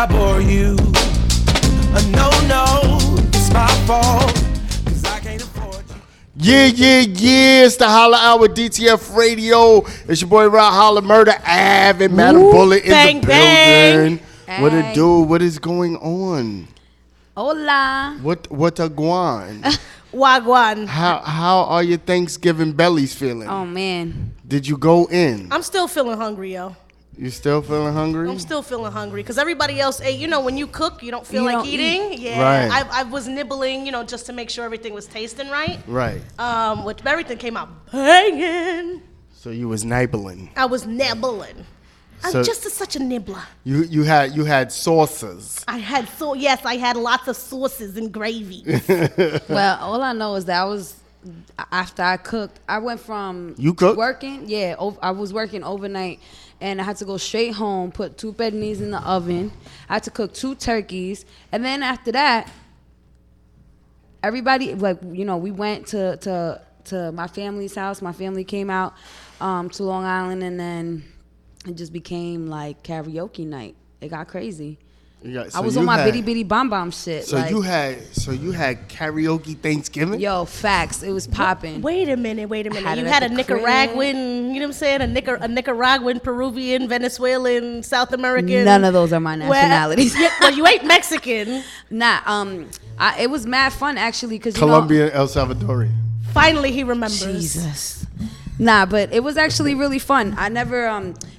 I bore you. No, it's my fault. 'Cause I can't afford you. Yeah. It's the Holla Hour DTF Radio. It's your boy Rob Holla Murder Ave and Madam Bullet in bang, the bang. building. What it do? What is going on? Hola. What a guan? Wagwan. How are your Thanksgiving bellies feeling? Oh man. Did you go in? I'm still feeling hungry, yo. You still feeling hungry? I'm still feeling hungry because everybody else ate. You know, when you cook, you don't feel You like don't eating. Yeah, Right. I was nibbling, you know, just to make sure everything was tasting right. Right. Which everything came out banging. So you was nibbling. I was nibbling. So- I'm just such a nibbler. You had sauces. I had lots of sauces and gravy. Well, all I know is that after I cooked, I went from You cooked? working. Yeah, I was working overnight, and I had to go straight home, put 2 penne in the oven. I had to cook 2 turkeys, and then after that, everybody we went to my family's house. My family came out to Long Island, and then it just became like karaoke night. It got crazy. I was on my bitty bitty bomb bomb shit. So you had karaoke Thanksgiving? Yo, facts. It was popping. Wait a minute. Had You it had a at the Nicaraguan, you know what I'm saying? A Nicaraguan, Peruvian, Venezuelan, South American. None of those are my nationalities. Well, you ain't Mexican. Nah, it was mad fun actually because Colombian, El Salvadorian. Finally, he remembers. Jesus. Nah, but it was actually really fun. I never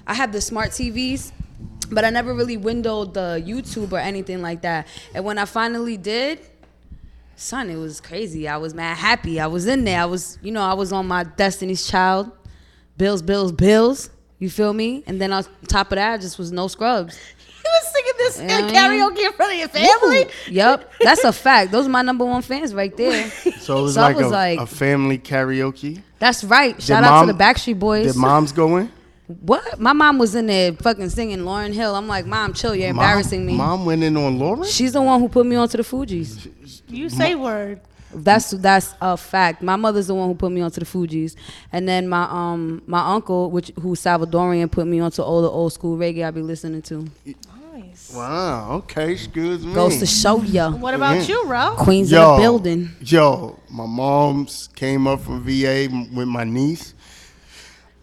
I had the smart TVs, but I never really windowed the YouTube or anything like that. And when I finally did, son, it was crazy. I was mad happy. I was in there. I was on my Destiny's Child, Bills. You feel me? And then on top of that, I just was no scrubs. You was singing this in karaoke in front of your family? Yep, that's a fact. Those are my #1 fans right there. So it was So I like was a like- family karaoke. That's right. Shout out to the Backstreet Boys. Did moms go in? What? My mom was in there fucking singing Lauryn Hill. I'm like, Mom, chill. You're embarrassing me. Mom went in on Lauren? She's the one who put me onto the Fugees. You say word. That's a fact. My mother's the one who put me onto the Fugees, and then my uncle, who's Salvadorian, put me onto all the old school reggae I be listening to. Nice. Wow, okay, excuse me. Goes to show ya. What about you, Ro? Queens in the building. Yo, my mom's came up from VA with my niece.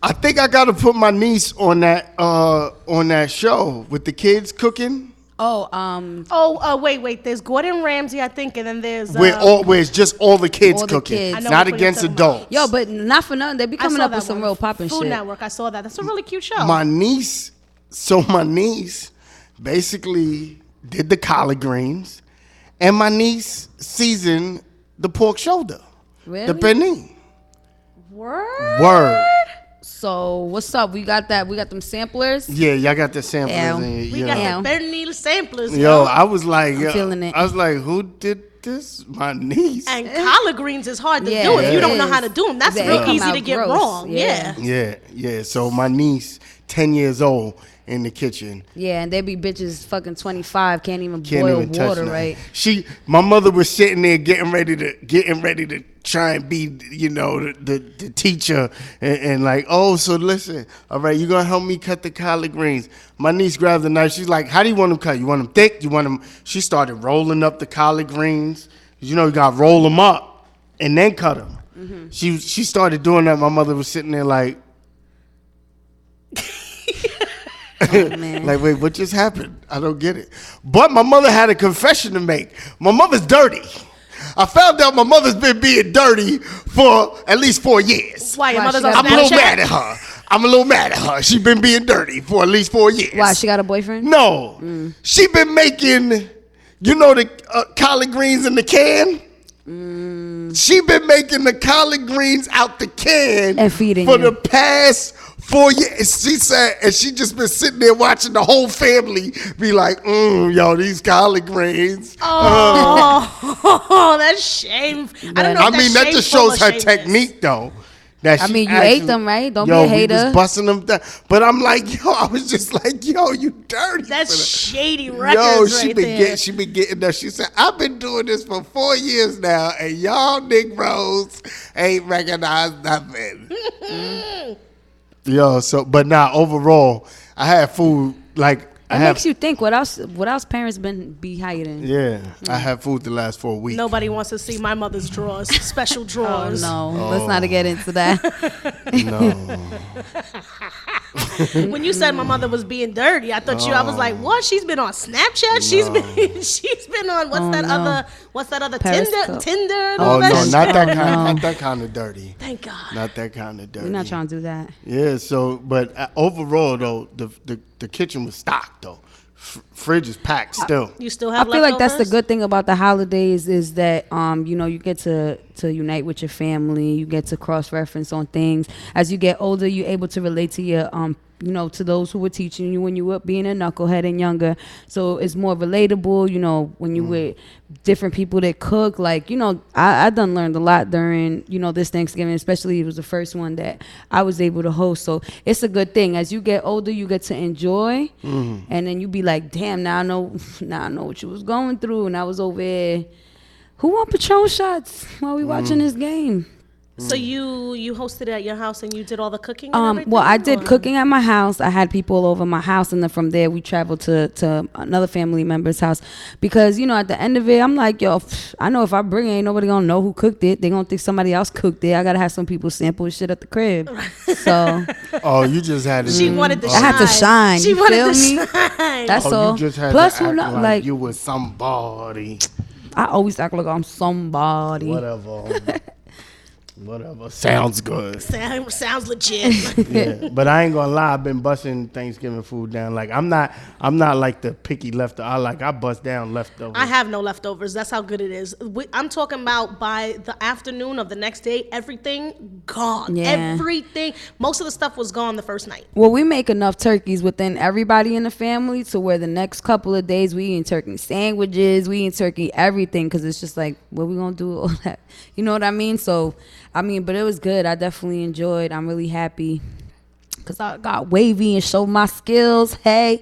I think I gotta put my niece on that show with the kids cooking. Wait. There's Gordon Ramsay, I think, and then there's Where it's just all the kids all the cooking, kids. I know not what you're against talking about. adults. Yo, but not for nothing. They be I coming saw up that with some one. real poppin' Food shit. Network. I saw that. That's a really cute show. My niece basically did the collard greens, and my niece seasoned the pork shoulder, Really? the penne. Word. So what's up? We got them samplers. Yeah, y'all got the samplers. Yeah. And, We you got know. the Bernil samplers. Yo, I was like, feeling it. I was like, who did this? My niece. And collard greens is hard to Yeah, do if you it don't know is. how to do them. That's They real come easy out to get gross. wrong. Yeah. Yeah. So my niece, 10 years old, in the kitchen. Yeah, and they be bitches fucking 25, can't even Can't boil even touch water, nothing. right? My mother was sitting there getting ready to try and be, the teacher and like, oh, so listen, all right, you gonna help me cut the collard greens. My niece grabbed the knife. She's like, how do you want them cut? You want them thick? You want them? She started rolling up the collard greens. You gotta roll them up and then cut them. Mm-hmm. She started doing that. My mother was sitting there like. Oh, man. Like, wait, what just happened? I don't get it. But my mother had a confession to make. My mother's dirty. I found out my mother's been being dirty for at least 4 years. Why your Why, mother's she on got I'm a little Snapchat? mad at her. I'm a little mad at her. She been being dirty for at least 4 years. Why, she got a boyfriend? No. She been making, the collard greens in the can? She been making the collard greens out the can And feeding for you. the past 4 years. She said, and she just been sitting there watching the whole family be like, yo, these collard greens. Oh, that's shameful. I don't know. I if mean, that's that just shameful shows or her shameless. technique, though. That I she mean, you actually- ate them, right? Don't yo, be a hater. we was busting them down. But I'm like, I was just like, yo, you dirty. That's for that. shady Yo, records she right been there. she been getting that. She said, I've been doing this for 4 years now, and y'all Negroes ain't recognized nothing. Yo, but overall, I had food like makes you think. What else parents be hiding? Yeah, I had food to last for a week. Nobody wants to see my mother's drawers, special drawers. Oh no, let's not get into that. No. When you said my mother was being dirty, I thought I was like, what? She's been on Snapchat. She's been on what's that other Periscope. Tinder and Oh all that no, shit? not that kind of dirty. Thank God. Not that kind of dirty. We're not trying to do that. Yeah. So, but overall though, the kitchen was stocked though. Fridge is packed still. You still I have feel like that's the leftovers? good thing about the holidays is that you get to unite with your family. You get to cross reference on things. As you get older, you're able to relate to your to those who were teaching you when you were being a knucklehead and younger. So it's more relatable, when you with different people that cook. Like, I done learned a lot during, this Thanksgiving, especially it was the first one that I was able to host. So it's a good thing. As you get older, you get to enjoy. And then you be like, damn, now I know what you was going through. And I was over here. Who want Patron shots while we watching this game? So you hosted it at your house and you did all the cooking and everything? Well, I did or- cooking at my house. I had people over my house, and then from there we traveled to another family member's house because at the end of it, I'm like, yo, I know if I bring it, ain't nobody gonna know who cooked it. They gonna think somebody else cooked it. I gotta have some people sample shit at the crib. So Oh, you just had to. She wanted to I shine. had to shine. She You wanted feel to me? shine. That's Oh, all. you just had Plus, to who act not like like you was somebody. I always act like I'm somebody. Whatever. Whatever. Sounds good. Sounds legit. Yeah, but I ain't gonna lie. I've been busting Thanksgiving food down. Like I'm not like the picky leftover. I bust down leftovers. I have no leftovers. That's how good it is. I'm talking about by the afternoon of the next day, everything gone. Yeah. Everything. Most of the stuff was gone the first night. Well, we make enough turkeys within everybody in the family to where the next couple of days we eat turkey sandwiches, we eat turkey everything because it's just like, what we gonna do with all that? You know what I mean? So, but it was good. I definitely enjoyed. I'm really happy because I got wavy and showed my skills. Hey,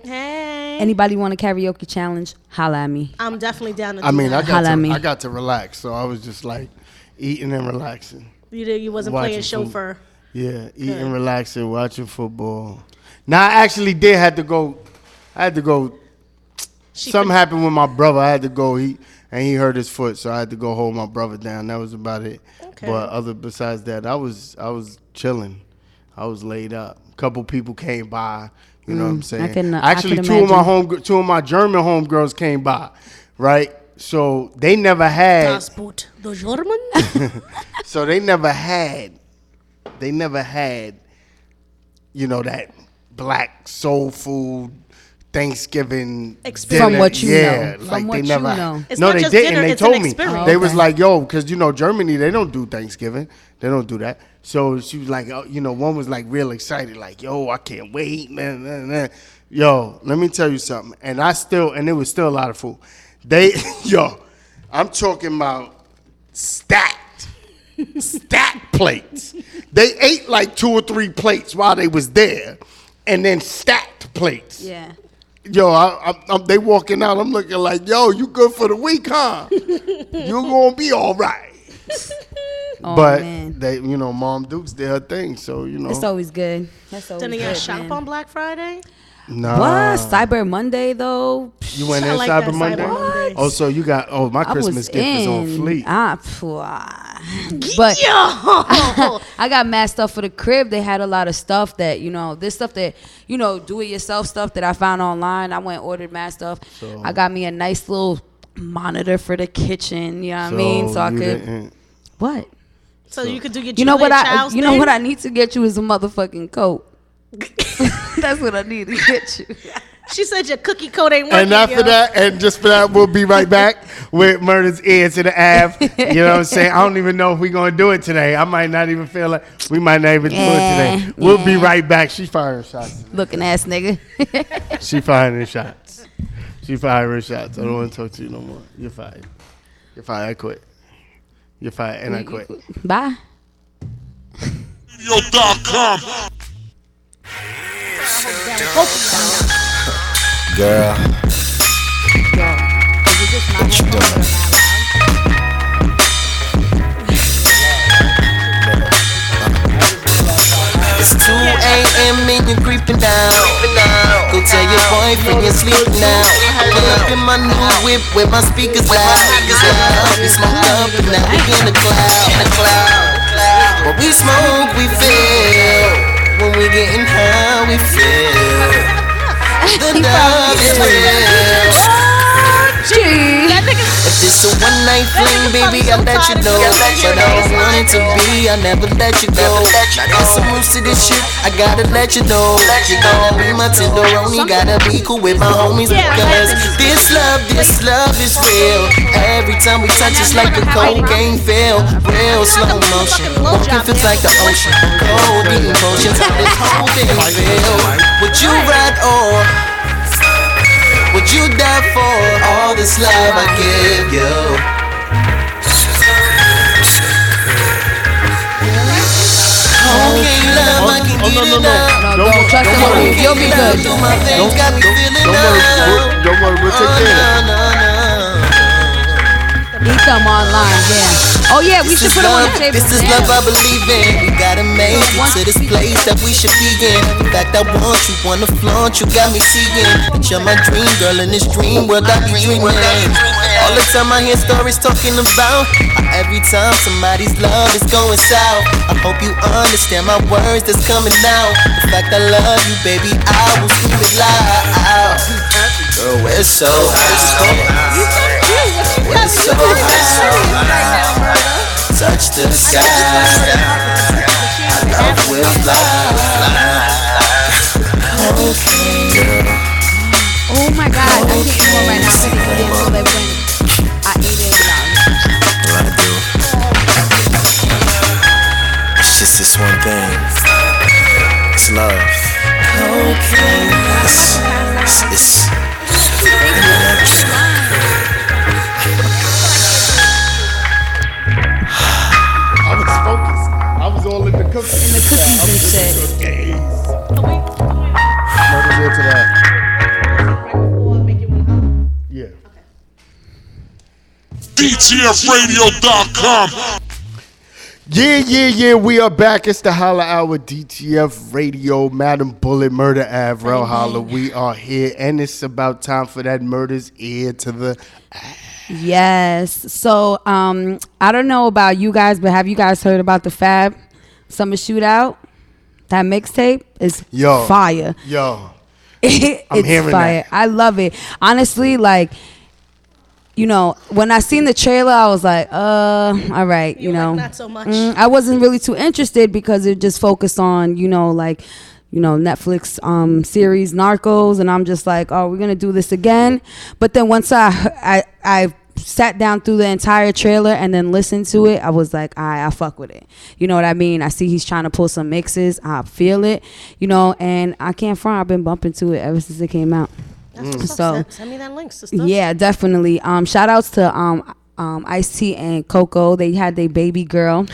anybody want a karaoke challenge? Holla at me. I'm definitely down to do I mean, that. Holla at me. I got to relax, so I was just like eating and relaxing. You wasn't Watching playing chauffeur. Yeah, eating, relaxing, watching football. Now I actually did have to go. I had to go. Something happened with my brother. I had to go. He hurt his foot, so I had to go hold my brother down. That was about it. Okay. But besides that, I was chilling. I was laid up. A couple people came by. You know what I'm saying? Actually, two of my German homegirls came by, right? So they never had. Das Boot, the German? So they never had, that black soul food Thanksgiving Experience. From what you yeah, know. like From they what never. you know. It's No, not they just didn't. dinner, They it's an told me. experience. They was Okay. like, yo, because Germany they don't do Thanksgiving. They don't do that. So she was like, one was like real excited, like, yo, I can't wait, man. Yo, let me tell you something. And it was still a lot of food. I'm talking about stacked plates. They ate like 2 or 3 plates while they was there, and then stacked plates. Yeah. Yo, they walking out. I'm looking like, yo, you good for the week, huh? You gonna be all right. Oh, But man. they, Mom Dukes did her thing, so It's always good. That's always Didn't good, y'all shop man. on Black Friday? nah. What? Cyber Monday, though? You went I in like Cyber that Monday? Cyber Monday. Oh, so you got? Oh, my I Christmas was gift is on fleek. But Yo! I got mad stuff for the crib. They had a lot of stuff that, this stuff that, do-it-yourself stuff that I found online. I went and ordered mad stuff. So- I got me a nice little monitor for the kitchen, you know what I mean? So I you could... didn't- What? So you could do your You know what Julia I Child's you know thing? what I need to get you is a motherfucking coat. That's what I need to get you. She said your cookie code ain't working, And after that, and just for that, we'll be right back with Murder's Ear to the Ave. You know what I'm saying? I don't even know if we're going to do it today. I might not even feel like we might not even do it today. We'll be right back. She firing shots. Looking ass nigga. She firing shots. She firing shots. I don't want to talk to you no more. You're fired. You're fired. I quit. You're fired, and I quit. Bye. Radio.com. Girl, what you doing? It's 2 a.m. and you're creeping down. Go tell your boyfriend free and sleep now. Pull up in my new whip with my speakers loud. We smoke up and now we in the cloud. When we smoke, we feel. When we getting high, we feel. The love is real. If this a one night fling, baby, I'll let you know. But I don't want it to be, I'll never let you go. Now there's some moves to this shit, I gotta let you know. You gotta be my tenderoni, gotta be cool with my homies. Because this love is real. Every time we touch, it's like a cocaine feel. Real slow motion, walking feels like the ocean. Cold eating potions, how this whole thing feel. Would you ride or would you die for all this love I give you? Okay, love, I can get it up. Don't trust the homies. You'll be good. Do my things, got me feeling up. Don't worry, we'll take care of it. Meet them online, yeah. Oh yeah, we should put them on the table. This is love I believe in. We gotta make it to this place that we should be in. In fact, I want you, wanna flaunt you, got me seeing that you're my dream girl in this dream world I be dreaming. All the time I hear stories talking about how every time somebody's love is going south. I hope you understand my words that's coming out. The fact I love you, baby, I will scream it loud. Girl, we're so high. We're so high. Touch the sky. I love will fly. Okay, girl. Oh my God, I can't eat one right now. I'm gonna eat it until they win. I eat it What I do? It's just this one thing. It's love. Okay. It's I was focused. I was all in the cookies. in the cookies and shit. Never get to that. Yeah. DTFradio.com. Yeah. We are back. It's the Holla Hour, DTF Radio, Madam Bullet, Murder Avril Holla. We are here, and it's about time for that murder's ear to the. Yes. So, I don't know about you guys, but have you guys heard about the Fab Summer Shootout? That mixtape is fire. Yo. I'm hearing fire. that. I love it. Honestly, like, you know, when I seen the trailer, I was like, all right, you know. Not so much. I wasn't really too interested because it just focused on, Netflix series Narcos, and I'm just like, oh, we're gonna do this again. But then once I sat down through the entire trailer and then listened to it, I was like, all right, I fuck with it. You know what I mean? I see he's trying to pull some mixes. I feel it, and I can't front. I've been bumping to it ever since it came out. So send me that link, sister. Yeah, definitely. Shout outs to Ice-T and Coco. They had their baby girl.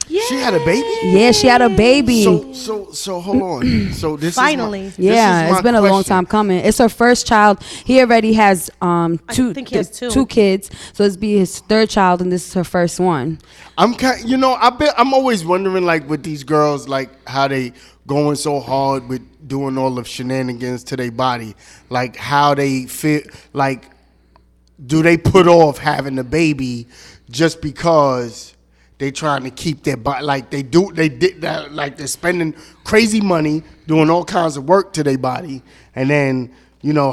Yeah. She had a baby? Yeah, she had a baby. So hold on. So this Finally. is It's been a long time coming. It's her first child. He already has I think he has two kids. So it's be his third child, and this is her first one. I'm I'm always wondering, like, with these girls, like, how they going so hard with doing all of shenanigans to their body, like how they feel, like, do they put off having a baby just because they trying to keep their body, like they did that, like they're spending crazy money doing all kinds of work to their body, and then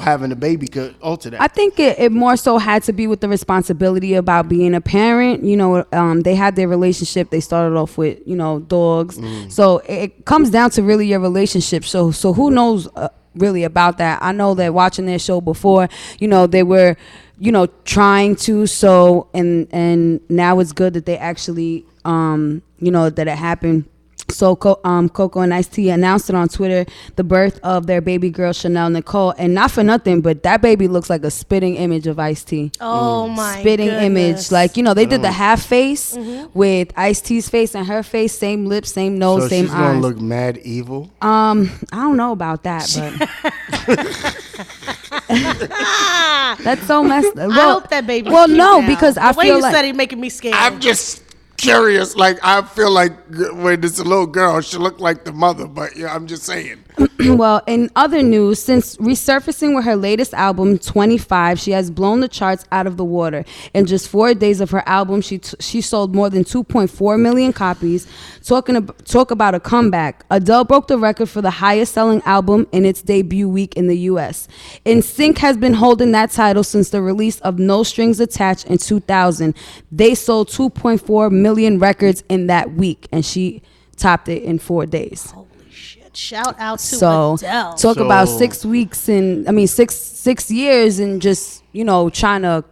having a baby could alter that. I think it more so had to be with the responsibility about being a parent. They had their relationship. They started off with, dogs. So it comes down to really your relationship. So who knows really about that? I know that watching their show before, they were, trying to. So, and now it's good that they actually, that it happened. So Coco and Ice-T announced it on Twitter, the birth of their baby girl, Chanel Nicole. And not for nothing, but that baby looks like a spitting image of Ice-T. Oh, my Spitting goodness. image. Like, they did the half face with Ice-T's face and her face, same lips, same nose, so same she's eyes. gonna look mad evil. I don't know about that, but that's so messed up. I hope that baby. Well, cute no, now. because I the way feel you like said it making me scared. I'm just curious. Like, I feel like when it's a little girl, she look like the mother. But yeah, I'm just saying. Well, in other news, since resurfacing with her latest album, 25, she has blown the charts out of the water. In just 4 days of her album, she sold more than 2.4 million copies. Talk about a comeback. Adele broke the record for the highest selling album in its debut week in the U.S. NSYNC has been holding that title since the release of No Strings Attached in 2000. They sold 2.4 million records in that week, and she topped it in 4 days. Shout out to Adele. Talk about 6 weeks and 6 years and just, trying to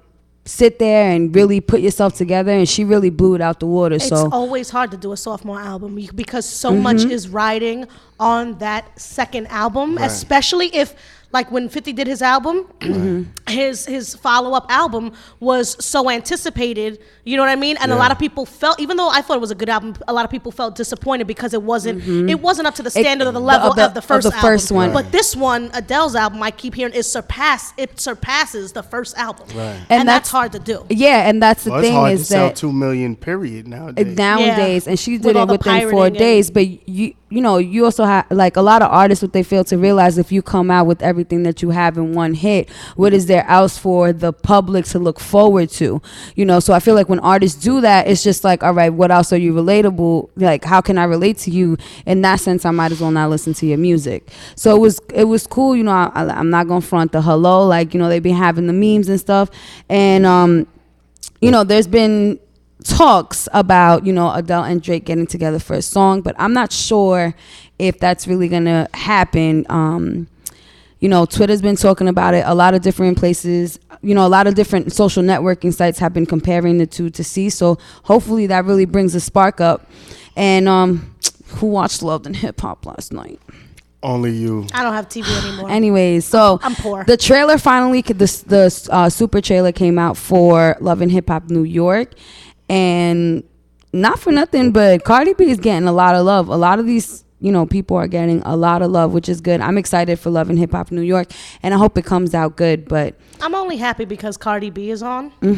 sit there and really put yourself together, and she really blew it out the water. It's always hard to do a sophomore album because so much is riding on that second album, especially if, like when 50 did his album, his follow-up album was so anticipated, you know what I mean? And a lot of people felt, even though I thought it was a good album, a lot of people felt disappointed because it wasn't up to the standard of the level of the first one. But this one, Adele's album, I keep hearing, it surpasses the first album. Right. And that's hard to do. Yeah, and that's the thing, it's hard is to sell that 2 million period nowadays. And she did it within 4 days. But you also have, like, a lot of artists, what they fail to realize, if you come out with everything that you have in one hit, what is there else for the public to look forward to? So I feel like when artists do that, it's just like, all right, what else are you relatable? Like, how can I relate to you? In that sense, I might as well not listen to your music. So it was cool. I'm not gonna front the hello, like, they've been having the memes and stuff, and there's been talks about Adele and Drake getting together for a song, but I'm not sure if that's really gonna happen. Twitter's been talking about it. A lot of different places, a lot of different social networking sites have been comparing the two to see. So hopefully that really brings a spark up. And who watched Love and Hip Hop last night? Only you. I don't have TV anymore. Anyways, so I'm poor. The trailer finally, the super trailer came out for Love and Hip Hop New York. And not for nothing, but Cardi B is getting a lot of love. A lot of these people are getting a lot of love, which is good. I'm excited for Love and Hip Hop New York, and I hope it comes out good. But I'm only happy because Cardi B is on. You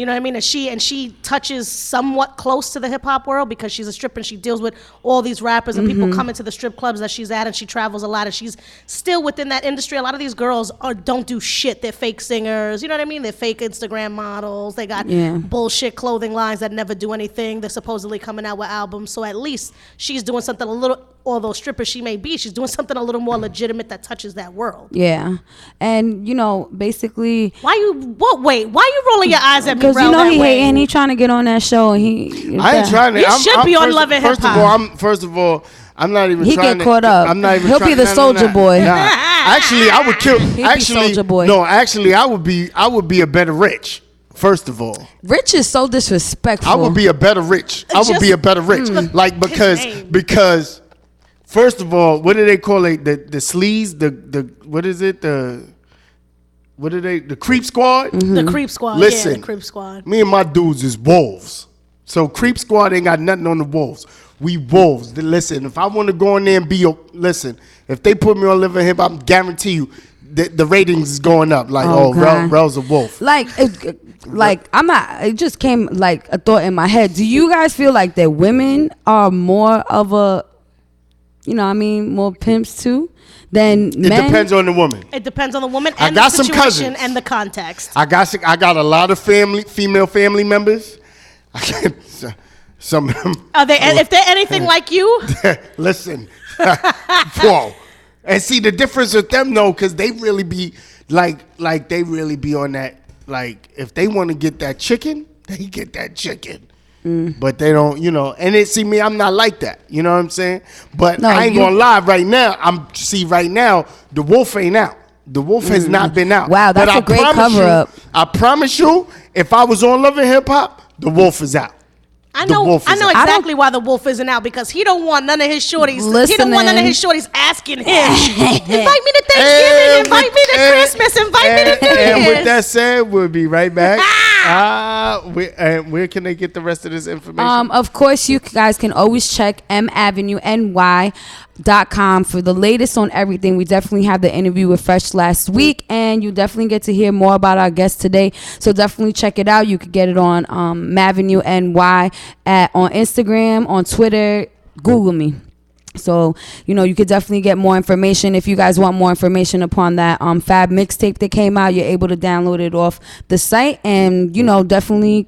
know what I mean? And she touches somewhat close to the hip hop world because she's a stripper and she deals with all these rappers and people come into the strip clubs that she's at, and she travels a lot and she's still within that industry. A lot of these girls don't do shit. They're fake singers. You know what I mean? They're fake Instagram models. They got bullshit clothing lines that never do anything. They're supposedly coming out with albums. So at least she's doing something a little, although stripper she may be, she's doing something a little more legitimate that touches that world. Yeah. And basically, why you rolling your eyes at me, because bro? he hating, he trying to get on that show, and I ain't trying to. He should be on Love and Hip Hop. First of all, I'm not even he trying get caught up. I'm not even He'll be the soldier boy. Nah. Actually, I would kill. Soldier Boy. No, actually, I would be a better Rich. First of all, Rich is so disrespectful. I would be a better Rich. Like because first of all, what do they call it? The sleaze, the what is it? The Creep Squad? The Creep Squad. Listen, the Creep Squad. Me and my dudes is wolves. So Creep Squad ain't got nothing on the wolves. We wolves. Listen, if I want to go in there and listen, if they put me on Live and Hip, I guarantee you the ratings is going up. Like, Rel's a wolf. I'm not, it just came like a thought in my head. Do you guys feel like that women are more of a, more pimps too than men? It depends on the woman. It depends on the woman and the situation and the context. I got a lot of female family members. Some of them. Are they? If they're anything like you? Listen, whoa. And see the difference with them though, because they really be like they really be on that. Like if they want to get that chicken, they get that chicken. But they don't, and me, I'm not like that. You know what I'm saying? But I ain't gonna lie. Right now, right now, the wolf ain't out. The wolf has not been out. Wow, that's a great cover up. I promise you, if I was on Love and Hip Hop, the wolf is out. I know exactly why the wolf isn't out, because he don't want none of his shorties. He don't want none of his shorties asking him, invite me to Thanksgiving, invite me to Christmas, invite me to New Year's. And with that said, we'll be right back Where can they get the rest of this information? Of course, you guys can always check mavenueny.com for the latest on everything. We definitely had the interview with Fresh last week, and you definitely get to hear more about our guest today. So definitely check it out. You can get it on Mavenueny on Instagram, on Twitter. Google me. So, you could definitely get more information. If you guys want more information upon that Fab mixtape that came out, you're able to download it off the site. And, definitely,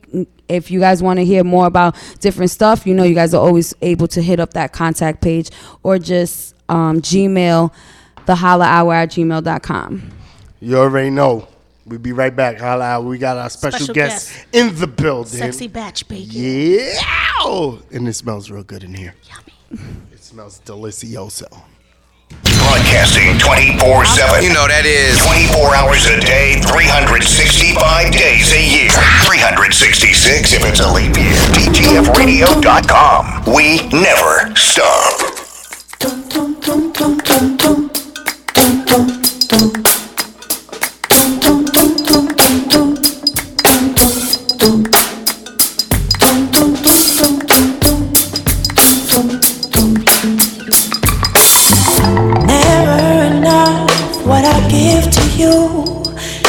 if you guys want to hear more about different stuff, you guys are always able to hit up that contact page or just Gmail, thehollahour@gmail.com. You already know. We'll be right back. Holla Hour. We got our special guest in the building. Sexy batch bacon. Yeah. And it smells real good in here. Yummy. It smells delicioso. Broadcasting 24/7. You know that is 24 hours a day, 365 days a year. 366 if it's a leap year. DTFradio.com. We never stop.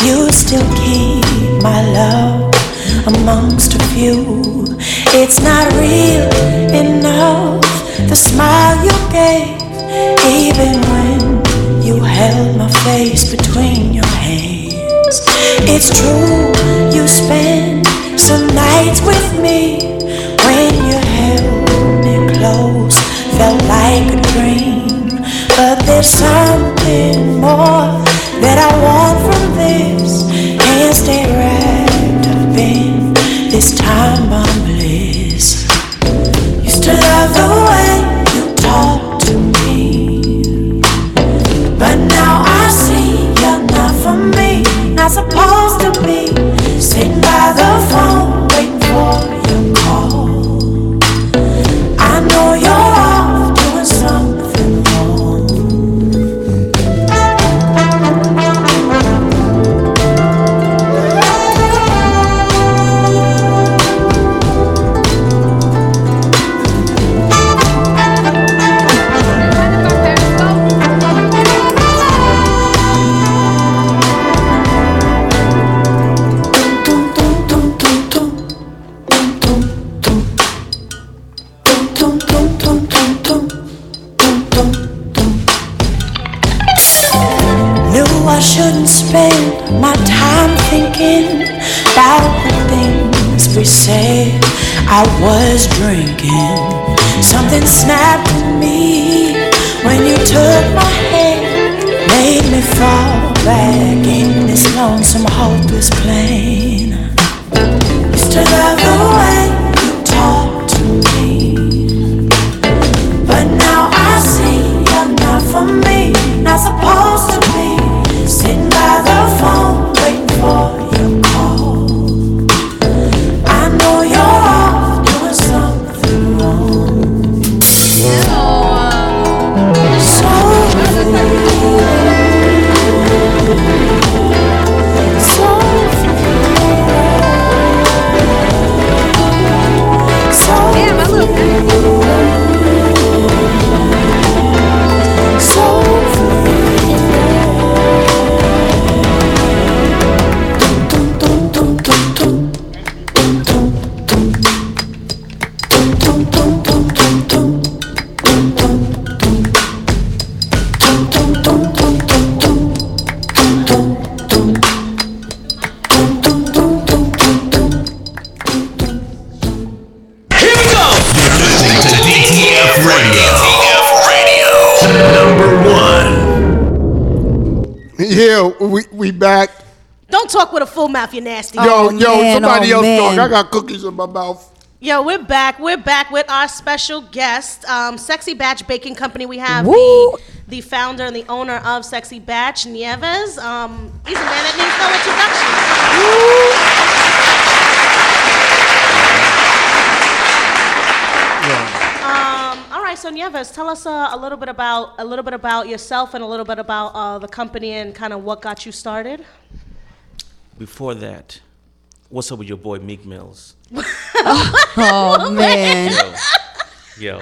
You still keep my love amongst a few. It's not real enough, the smile you gave, even when you held my face between your hands. It's true, you spent some nights with me. When you held me close, felt like a dream. But there's something more that I want from this. Can't stay wrapped up in this time I'm bliss. Used to love the way you talk to me, but now I see you're not for me. Not supposed to be sitting by the phone waiting for your call. I know you're off doing something wrong. Shouldn't spend my time thinking about the things we said. I was drinking. Something snapped in me when you took my hand, made me fall back in this lonesome, hopeless plane. Used to love the way you talk to me, but now I see you're not for me. Not supposed to be sitting by the phone, waiting for your call. I know you're off doing something wrong. So damn, I look Yeah, we back. Don't talk with a full mouth, you nasty. Yo, man, somebody else man. talk. I got cookies in my mouth. Yo, we're back. We're back with our special guest, Sexy Batch Baking Company. We have Woo. the founder and the owner of Sexy Batch, Nieves. He's a man that needs no introduction. All right, so Nieves, tell us a little bit about yourself and a little bit about the company and kind of what got you started. Before that, what's up with your boy Meek Mills? Oh man. Yo.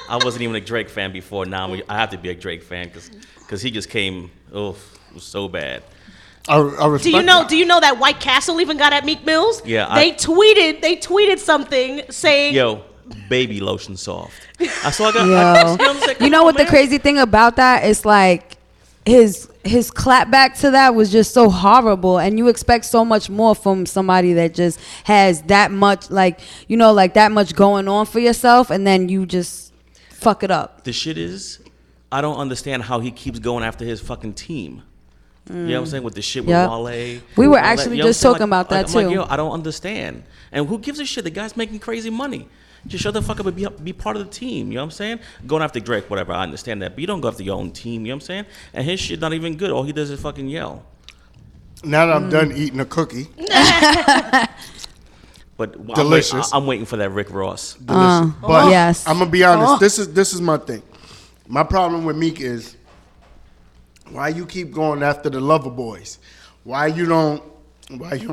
I wasn't even a Drake fan before. Now I have to be a Drake fan because he just came. Oh, it was so bad. I respect Do you know? that. Do you know that White Castle even got at Meek Mills? Yeah, They tweeted something saying, Yo, baby lotion soft. I saw that. Yo. You know what the crazy thing about that is, like, his clapback to that was just so horrible, and you expect so much more from somebody that just has that much, like, you know, like that much going on for yourself, and then you just fuck it up. The shit is, I don't understand how he keeps going after his fucking team. You know what I'm saying? With the shit with Yep. Wale. We were all that, actually you know what I'm just saying? talking about that I'm too. like, yo, I don't understand. And who gives a shit? The guy's making crazy money. Just shut the fuck up and be part of the team. You know what I'm saying? Going after Drake, whatever, I understand that. But you don't go after your own team. You know what I'm saying? And his shit not even good. All he does is fucking yell. Now that I'm done eating a cookie, But Delicious. I'm waiting for that Rick Ross. delicious. But yes. I'm gonna be honest. This is my thing. My problem with Meek is why you keep going after the lover boys. Why you don't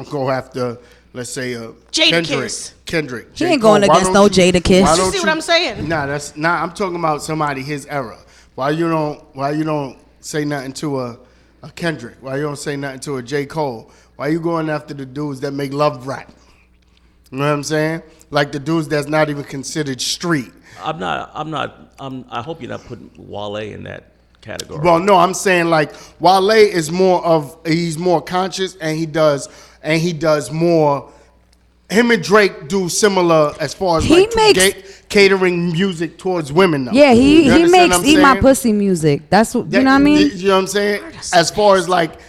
go after, let's say, Jadakiss. Kendrick. He J. ain't going Cole. Why against don't no Jadakiss. why You don't see what I'm saying? Nah, that's not. I'm talking about somebody his era. Why you don't say nothing to a Kendrick? Why you don't say nothing to a J. Cole? Why you going after the dudes that make love rap? You know what I'm saying? Like the dudes that's not even considered street. I hope you're not putting Wale in that category. Well, no, I'm saying like Wale is he's more conscious and he does more. Him and Drake do similar as far as He like makes- catering music towards women though. Yeah, You he understand makes what I'm Eat My saying? Pussy music. That's what, you know what I mean? You know what I'm saying? As far as like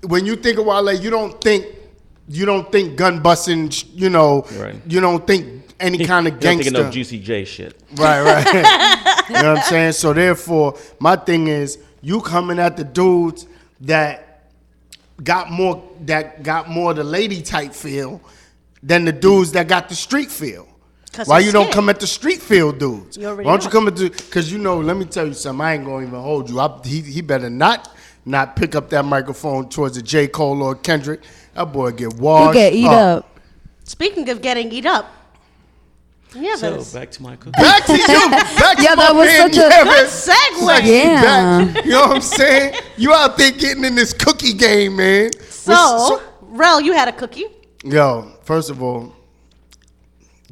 when you think of Wale, you don't think gun busting, you know, Right. you don't think any kind of You're gangster. thinking of Juicy J shit. Right. You know what I'm saying? So therefore, my thing is you coming at the dudes that got more the lady type feel than the dudes that got the street feel. 'Cause Why he's you don't scared. come at the street feel dudes? You Why already don't you know. come at the? Because you know, let me tell you something. I ain't gonna even hold you. He better not pick up that microphone towards a J. Cole or Kendrick. That boy get You washed. get eat up. Speaking of getting eat up, yeah, So back to my cookie. Back to you. Back to Yeah, my that was man, such a- Nieves. segue. Yeah. Back. You know what I'm saying? You out there getting in this cookie game, man. So, Rel, you had a cookie. Yo, first of all,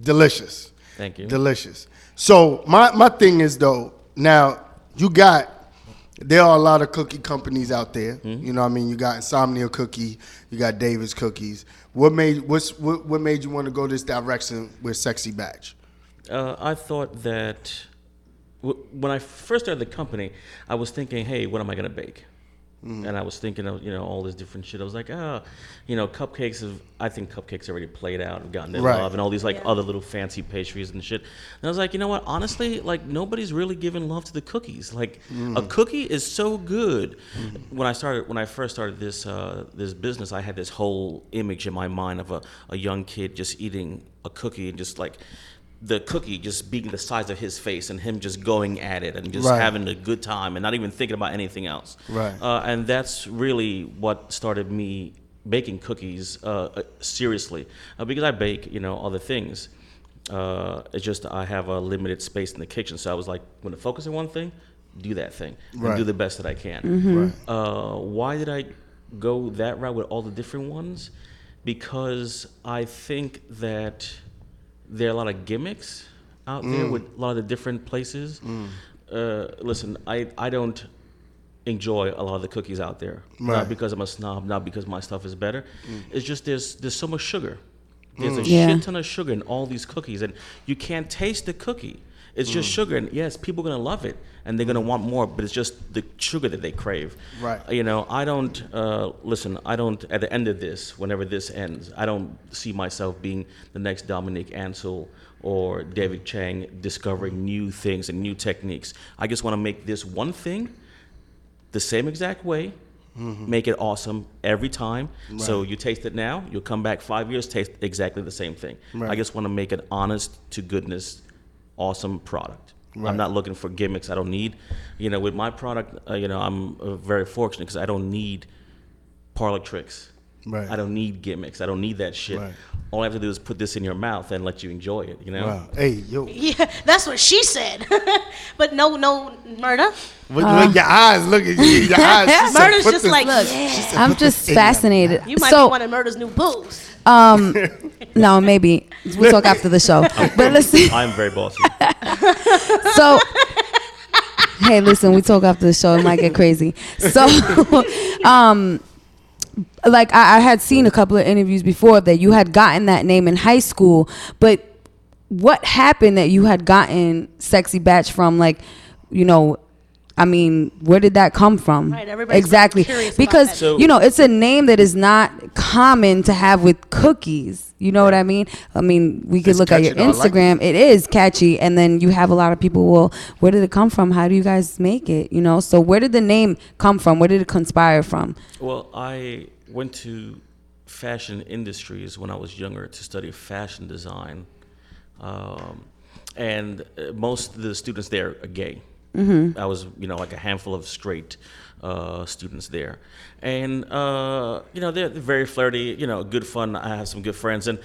delicious. Thank you. Delicious. So my thing is though, now there are a lot of cookie companies out there. You know what I mean? You got Insomnia Cookie, you got Davis Cookies. What made you want to go this direction with Sexy Batch? I thought that when I first started the company, I was thinking, hey, what am I going to bake? And I was thinking of, all this different shit. I was like, cupcakes I think cupcakes already played out and gotten their Right. love and all these other little fancy pastries and shit. And I was like, you know what? Honestly, like nobody's really giving love to the cookies. Like a cookie is so good. When I first started this this business, I had this whole image in my mind of a young kid just eating a cookie and just like the cookie just being the size of his face and him just going at it and just Right. having a good time and not even thinking about anything else. Right. And that's really what started me baking cookies seriously because I bake, other things. It's just I have a limited space in the kitchen, so I was like, when to focus on one thing, do that thing and Right. do the best that I can. Right. Why did I go that route with all the different ones? Because I think that there are a lot of gimmicks out there with a lot of the different places. Listen, I don't enjoy a lot of the cookies out there. Right. Not because I'm a snob, not because my stuff is better. It's just there's so much sugar. There's a Yeah. shit ton of sugar in all these cookies, and you can't taste the cookie. It's just sugar, and yes, people are gonna love it, and they're gonna want more. But it's just the sugar that they crave. Right. I don't listen. I don't. At the end of this, whenever this ends, I don't see myself being the next Dominique Ansel or David Chang discovering new things and new techniques. I just want to make this one thing the same exact way. Make it awesome every time. So you taste it now, you'll come back 5 years, taste exactly the same thing. Right. I just want to make an honest to goodness, awesome product. Right. I'm not looking for gimmicks. I don't need, with my product, I'm very fortunate because I don't need parlor tricks. Right. I don't need gimmicks. I don't need that shit. Right. All I have to do is put this in your mouth and let you enjoy it. You know. Wow. Hey, yo. Yeah, that's what she said. But no murder. Look, your eyes. Look at you. Your eyes. She said, Murder's put just this- like, Look, yeah. I'm just fascinated. You might So, be one of Murder's new booze. no, maybe we'll talk after the show. But listen, I'm very bossy. so hey, listen, we talk after the show. It might get crazy. So, like I had seen a couple of interviews before that you had gotten that name in high school, but what happened that you had gotten Sexy Batch from? Like, you know, I mean, where did that come from? Right, everybody's exactly. curious about Because, that. So- you know, it's a name that is not common to have with cookies. You know what I mean? I mean, we could It's look at your catchy, though. I like Instagram. It is catchy. And then you have a lot of people, well, where did it come from? How do you guys make it? You know, so where did the name come from? Where did it conspire from? Well, I went to fashion industries when I was younger to study fashion design, and most of the students there are gay. I was, you know, like a handful of straight students there, and you know, they're very flirty, you know, good fun. I have some good friends, and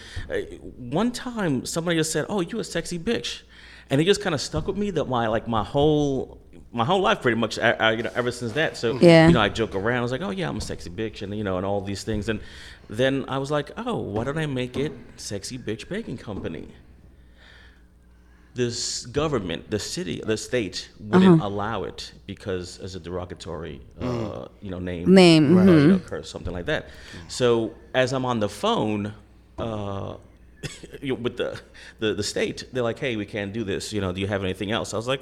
one time somebody just said, "Oh, you a sexy bitch," and it just kind of stuck with me that my whole life pretty much, you know, ever since that. So, Yeah. you know, I joke around. I was like, oh, yeah, I'm a sexy bitch, and, you know, and all these things. And then I was like, oh, why don't I make it Sexy Bitch Baking Company? This government, the city, the state wouldn't allow it because as a derogatory, you know, name, Name, you know, curse, something like that. So as I'm on the phone with the state, they're like, hey, we can't do this. You know, do you have anything else? I was like,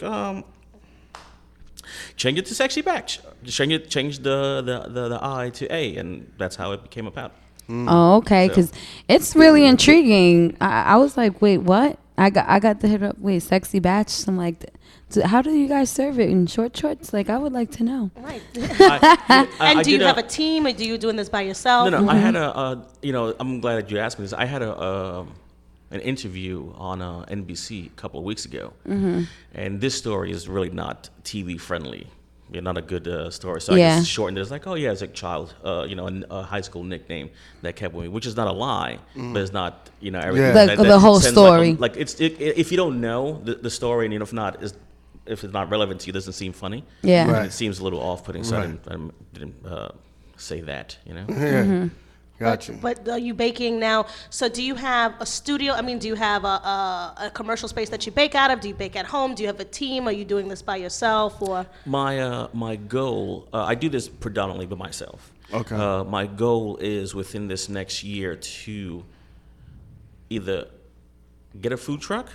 change it to Sexy Batch. Change the I to A, and that's how it became about. Oh, okay, So- because it's really intriguing. I was like, wait, what? I got to hit up. Wait, Sexy Batch. I'm like, how do you guys serve it in short shorts? Like, I would like to know. Right. I And do you did have a team, or do you doing this by yourself? No, I had you know, I'm glad that you asked me this. I had an interview on NBC a couple of weeks ago, and this story is really not TV friendly. Yeah, not a good story. So I just shortened it. It's like, oh yeah, as a child, you know, a high school nickname that kept with me, which is not a lie, but it's not, you know, everything. Yeah. The whole sends story. Like if you don't know the story, and you know, if it's not relevant to you, it doesn't seem funny. Yeah. Right. It seems a little off-putting. So Right. I didn't say that. You know. Yeah. Gotcha. But are you baking now? So do you have a studio? I mean, do you have a commercial space that you bake out of? Do you bake at home? Do you have a team? Are you doing this by yourself, or? My goal, I do this predominantly by myself. Okay. My goal is within this next year to either get a food truck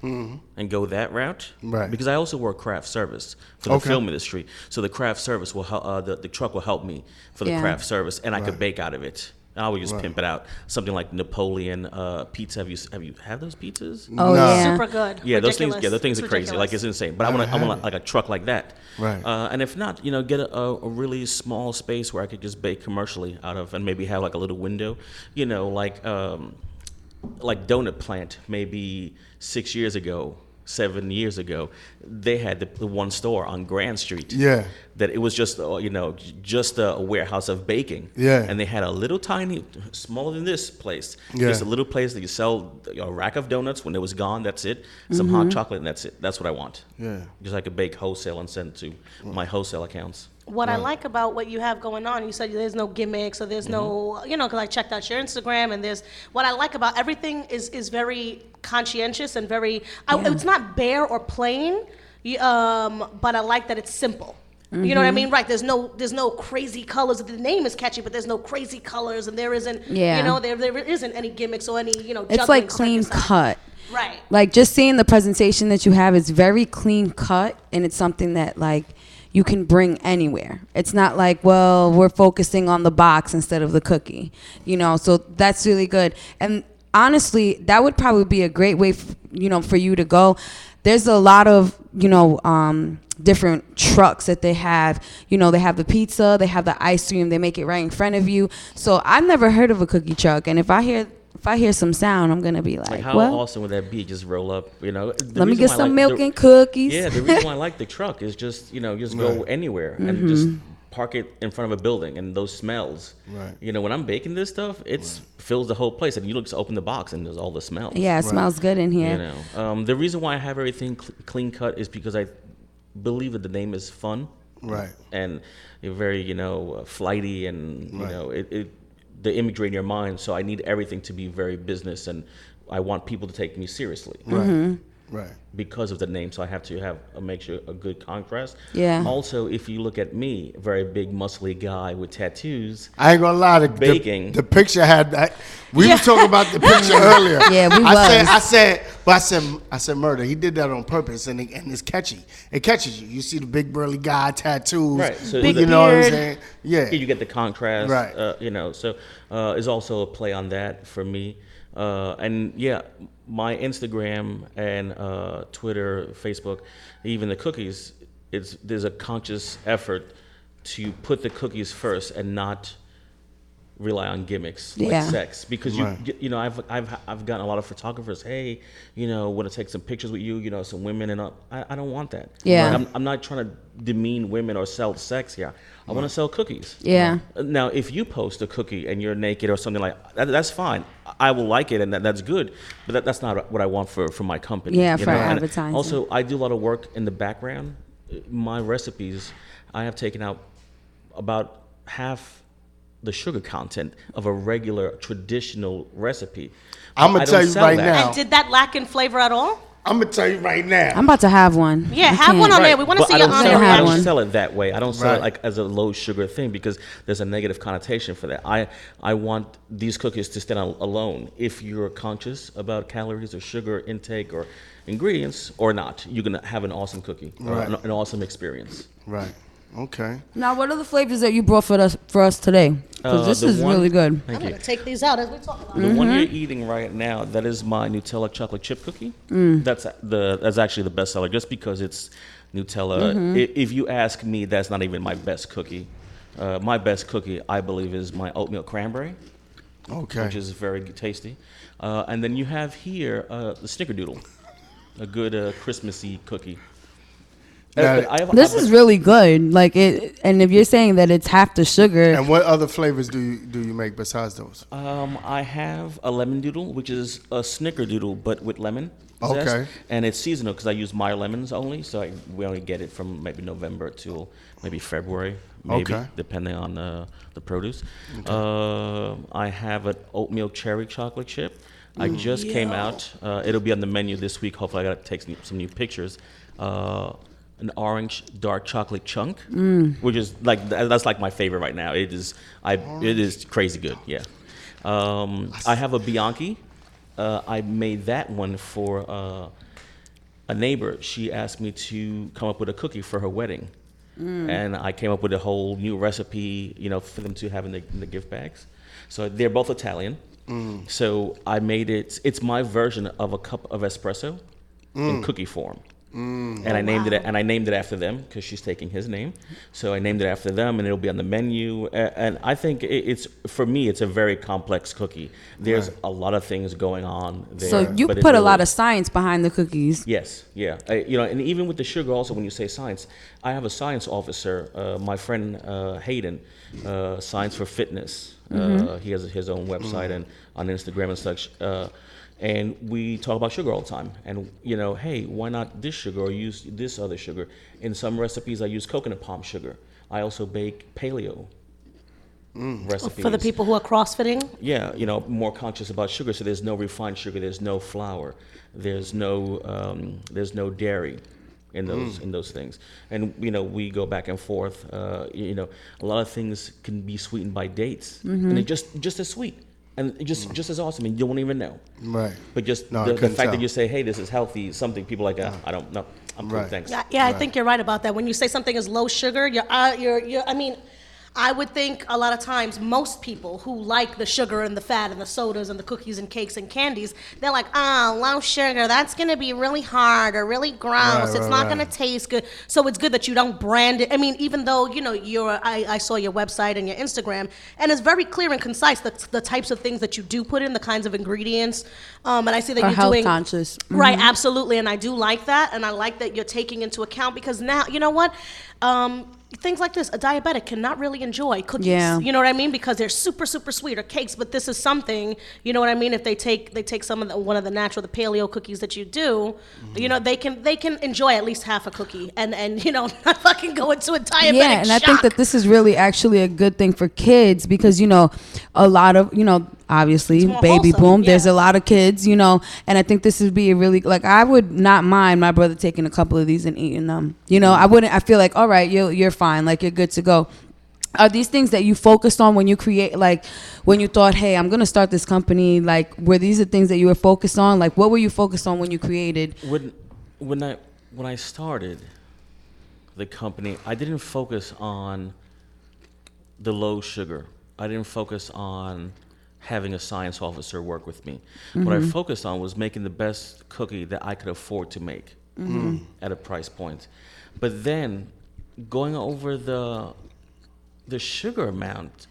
and go that route. Right. Because I also work craft service for the Okay. film industry. So the craft service will help, the truck will help me for the Yeah. craft service, and I could Right. bake out of it. I would just pimp it out. Something like Napoleon pizza. Have you had those pizzas? Oh, No. yeah. Super good. Yeah, those things. Ridiculous. Yeah, those things are It's crazy. Like, ridiculous. it's insane. But I want like a truck like that. Right. And if not, you know, get a really small space where I could just bake commercially out of, and maybe have like a little window. You know, like Donut Plant. Maybe 6 years ago, 7 years ago, they had the one store on Grand Street. Yeah. That it was just you know, just a warehouse of baking. Yeah. And they had a little tiny, smaller than this place. Yeah. Just a little place that you sell a rack of donuts. When it was gone, that's it. Some hot chocolate, and that's it. That's what I want. Yeah. Because I could bake wholesale and send it to my wholesale accounts. What I like about what you have going on, you said there's no gimmicks, or there's no, you know, because I checked out your Instagram, and there's, what I like about everything is very conscientious and very, it's not bare or plain, but I like that it's simple. You know what I mean? Right. There's no crazy colors. The name is catchy, but there's no crazy colors, and there isn't, Yeah. you know, there isn't any gimmicks or any, you know, It's juggling like clean circus. cut. Right. Like, just seeing the presentation that you have is very clean cut, and it's something that, like, you can bring anywhere. It's not like, well, we're focusing on the box instead of the cookie, you know, so that's really good. And honestly, that would probably be a great way, you know, for you to go. There's a lot of, you know, different trucks that they have. You know, they have the pizza, they have the ice cream, they make it right in front of you. So I've never heard of a cookie truck, and if I hear some sound, I'm gonna be Like, like, how well, awesome would that be? Just roll up, you know. let me get some milk and cookies. Yeah, the reason why I like the truck is just, you know, just go anywhere and just park it in front of a building and those smells. Right. You know, when I'm baking this stuff, it fills the whole place. And you just open the box and there's all the smells. Yeah, it smells good in here. You know, the reason why I have everything clean cut is because I believe that the name is fun. Right. And you're very, flighty and, the imagery in your mind. So I need everything to be very business, and I want people to take me seriously. Right. Right. Because of the name, so I have to make sure a good contrast. Yeah. Also, if you look at me, very big, muscly guy with tattoos. I ain't gonna lie. The picture had that. We were talking about the picture earlier. Yeah, we I said, murder. He did that on purpose, and it's catchy. It catches you. You see the big burly guy, tattoos. Right. So Big you know what I'm beard. saying? Yeah. You get the contrast. Right. So is also a play on that for me. And yeah, my Instagram and Twitter, Facebook, even the cookies, there's a conscious effort to put the cookies first and not rely on gimmicks like sex, because I've gotten a lot of photographers. Hey, want to take some pictures with you? Some women, and I don't want that. Yeah. I'm not trying to demean women or sell sex here. I want to sell cookies. Yeah. Now, if you post a cookie and you're naked or something like that, that's fine. I will like it, and that's good. But that's not what I want for my company. Yeah, for And advertising. also, I do a lot of work in the background. My recipes, I have taken out about half the sugar content of a regular traditional recipe. I'm gonna I don't tell you sell right that. now. And did that lack in flavor at all? I'm gonna tell you right now. I'm about to have one. Yeah, I have can't. one on Right, there. We want to but see I your don't on sell there it- I have don't one. sell it that way. I don't sell Right. it like as a low sugar thing, because there's a negative connotation for that. I want these cookies to stand alone. If you're conscious about calories or sugar intake or ingredients or not, you're gonna have an awesome cookie, or Right. an awesome experience. Right. Okay. Now, what are the flavors that you brought for us today? Because this The is one- really good. I'm Thank going you. to take these out as we talk about The it. one you're eating right now, that is my Nutella chocolate chip cookie. That's actually the best seller, just because it's Nutella. If you ask me, that's not even my best cookie. My best cookie, I believe, is my oatmeal cranberry, Okay. which is very tasty. And then you have here the Snickerdoodle, a good Christmassy cookie. Now, This is really good. Like it, and if you're saying that it's half the sugar, and what other flavors do you make besides those? I have a lemon doodle, which is a snickerdoodle but with lemon zest. Okay. And it's seasonal because I use Meyer lemons only, so we only get it from maybe November till maybe February, maybe, Okay. depending on the produce. I have an oatmeal cherry chocolate chip. I just came out. It'll be on the menu this week. Hopefully, I got to take some new pictures. An orange dark chocolate chunk, which is that's like my favorite right now. It is crazy good. Yeah. I have a Bianchi. I made that one for a neighbor. She asked me to come up with a cookie for her wedding, and I came up with a whole new recipe, for them to have in the gift bags. So they're both Italian. So I made it. It's my version of a cup of espresso in cookie form. And I named it after them because she's taking his name. So I named it after them, and it'll be on the menu. And I think it's for me, it's a very complex cookie. There's a lot of things going on there. so you but put it's a lot really- of science behind the cookies. Yes, yeah. And even with the sugar, also when you say science, I have a science officer, my friend Hayden, Science for Fitness. He has his own website and on Instagram and such. And we talk about sugar all the time. And, hey, why not this sugar or use this other sugar? In some recipes, I use coconut palm sugar. I also bake paleo recipes. For the people who are crossfitting? Yeah, more conscious about sugar. So there's no refined sugar. There's no flour. There's no dairy in those things. And we go back and forth. A lot of things can be sweetened by dates, and it just as sweet. And just as awesome, and you won't even know. Right. But just No, I the couldn't fact tell. that you say, "Hey, this is healthy," something people like, I don't know. I'm cool, Right. thanks. Yeah, I think you're right about that. When you say something is low sugar, I would think a lot of times most people who like the sugar and the fat and the sodas and the cookies and cakes and candies, they're like, low sugar, that's going to be really hard or really gross. It's not going to taste good. So it's good that you don't brand it. I mean, even though, I saw your website and your Instagram, and it's very clear and concise, the types of things that you do put in, the kinds of ingredients. And I see that Or you're health doing conscious. things like this, a diabetic cannot really enjoy cookies. Yeah. You know what I mean? Because they're super, super sweet, or cakes. But this is something, you know what I mean? If they take some of one of the natural, the paleo cookies that you do, you know, they can enjoy at least half a cookie, and you know, not fucking go into a diabetic Yeah, and I think that this is really actually a good thing for kids because, you know, a lot of, you know, obviously more baby wholesome, boom, there's yeah. a lot of kids, you know, and I think this would be a really, like, I would not mind my brother taking a couple of these and eating them. You know, I feel like, all right, you're fine, like, you're good to go. Are these things that you focused on when you create, like, when you thought, hey, I'm going to start this company, like, were these the things that you were focused on? Like, what were you focused on when you created? When I started the company, I didn't focus on the low sugar. I didn't focus on having a science officer work with me. What I focused on was making the best cookie that I could afford to make at a price point. But then going over the sugar amount,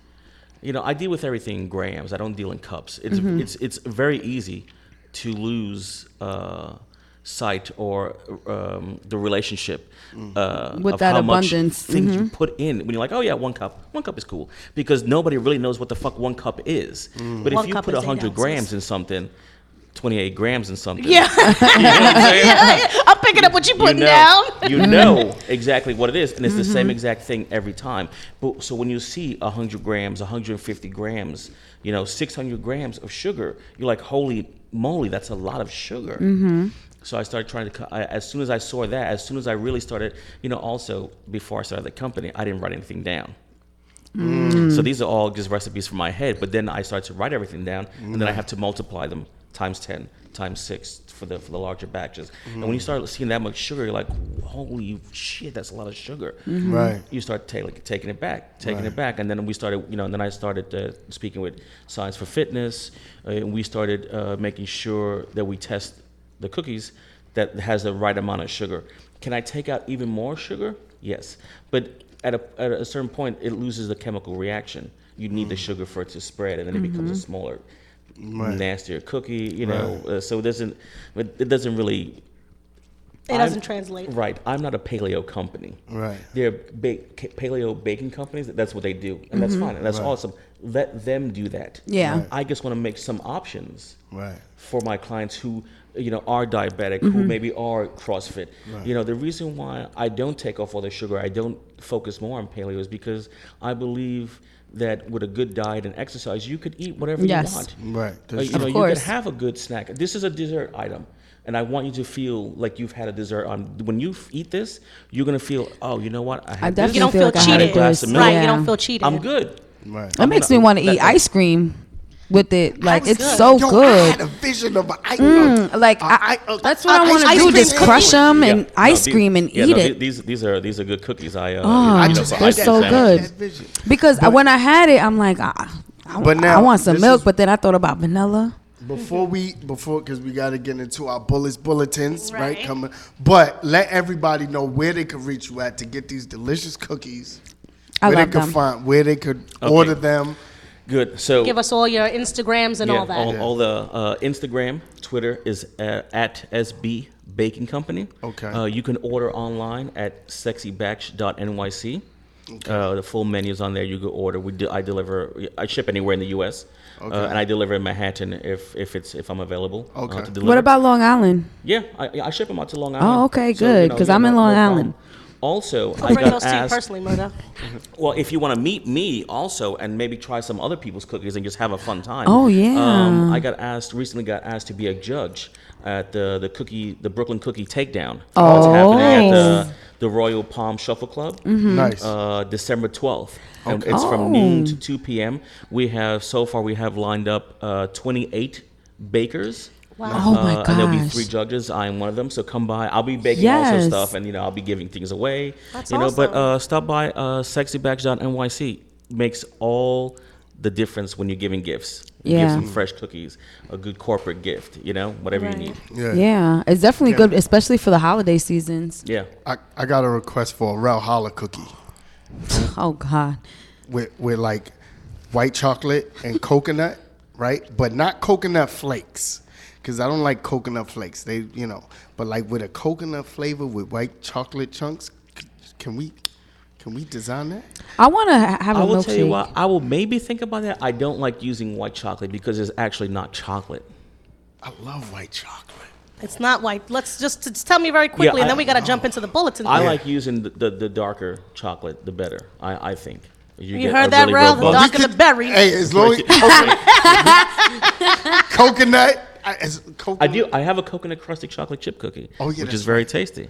you know, I deal with everything in grams. I don't deal in cups. It's very easy to lose sight or the relationship with of that how abundance. much things you put in. When you're like, oh yeah, one cup is cool, because nobody really knows what the fuck one cup is. But One if you cup put is 8 100 ounces. grams in something, 28 grams in something. Yeah. I'm picking up what you're putting down. You know exactly what it is, and it's the same exact thing every time. But so when you see 100 grams, 150 grams, you know, 600 grams of sugar, you're like, holy moly, that's a lot of sugar. So I started trying to, as soon as I saw that, as soon as I really started, you know, also before I started the company, I didn't write anything down. So these are all just recipes from my head, but then I started to write everything down, and then I have to multiply them times 10, times 6 for the larger batches. And when you start seeing that much sugar, you're like, holy shit, that's a lot of sugar. Right. You start taking it back, and then we started, you know, and then I started speaking with Science for Fitness, and we started making sure that we test the cookies that has the right amount of sugar. Can I take out even more sugar? Yes, but at a certain point, it loses the chemical reaction. You need the sugar for it to spread, and then it becomes a smaller, nastier cookie. You know, so it doesn't really. It doesn't translate. Right. I'm not a paleo company. Right. They're paleo baking companies. That's what they do, and that's fine, and that's awesome. Let them do that. Yeah. Right. I just want to make some options Right. for my clients who, you know, are diabetic, who maybe are CrossFit. Right. You know, the reason why I don't take off all the sugar, I don't focus more on paleo, is because I believe that with a good diet and exercise, you could eat whatever you want. Right. You know, Of you course. could have a good snack. This is a dessert item, and I want you to feel like you've had a dessert. When you eat this, you're gonna feel, oh, you know what? I had definitely this. You don't feel feel like I had a cheated. glass of milk. Right, Yeah. you don't feel cheated. I'm good. Right. That makes me want to eat ice cream with it. Like, it's good. so Yo, I good. had a vision of an Like, that's what I want to ice do. cream Just crush them and ice these- cream and yeah, eat no, it. These are good cookies. I You just for had ice they're cream so sandwiches. good. That vision. Because when I had it, I'm like, I But now, want some this milk. is- But then I thought about vanilla. Before, because we got to get into our bulletins, right? Right. Coming, but let everybody know where they can reach you at to get these delicious cookies. I where love they could them. find, where they could order them. Good. So Give us all your Instagrams and all that. all the Instagram, Twitter is at SB Baking Company. Okay. You can order online at sexybatch.nyc. The full menu is on there. You can order. I ship anywhere in the U.S. And I deliver in Manhattan if I'm available. Okay. To deliver. What about Long Island? Yeah, I ship them out to Long Island. Oh, okay, good, 'cause I'm in Long Island. problem. Also, We'll I bring got those to you asked. personally, Murdo. Well, if you want to meet me also and maybe try some other people's cookies and just have a fun time. Oh, yeah. I recently got asked to be a judge at the Brooklyn Cookie Takedown. Oh. It's happening at the Royal Palm Shuffle Club. Nice. December 12th. And it's from noon to 2 p.m. We have lined up 28 bakers. Wow. Oh my And there'll be gosh. 3 judges. I am one of them. So come by. I'll be baking Yes. also stuff, and I'll be giving things away. That's But awesome. stop by sexybatch.nyc. Makes all the difference when you're giving gifts. You give Yeah. some fresh cookies, a good corporate gift. Whatever Right. you need. Yeah. Yeah, it's definitely good, especially for the holiday seasons. Yeah. I got a request for a real holla cookie Oh God. with like white chocolate and coconut, right? But not coconut flakes. Because I don't like coconut flakes. But like with a coconut flavor with white chocolate chunks, can we Can we design that? I want to have a I will milkshake. tell you what, I will maybe think about that. I don't like using white chocolate because it's actually not chocolate. I love white chocolate. It's not white. Let's just tell me very quickly, and then we got to jump into the bulletin. I like using the darker chocolate, the better, I think. You get heard a that, really Rel? The robust- darker the berry. Hey, as long as coconut. I do. I have a coconut crusted chocolate chip cookie, which that's is very tasty.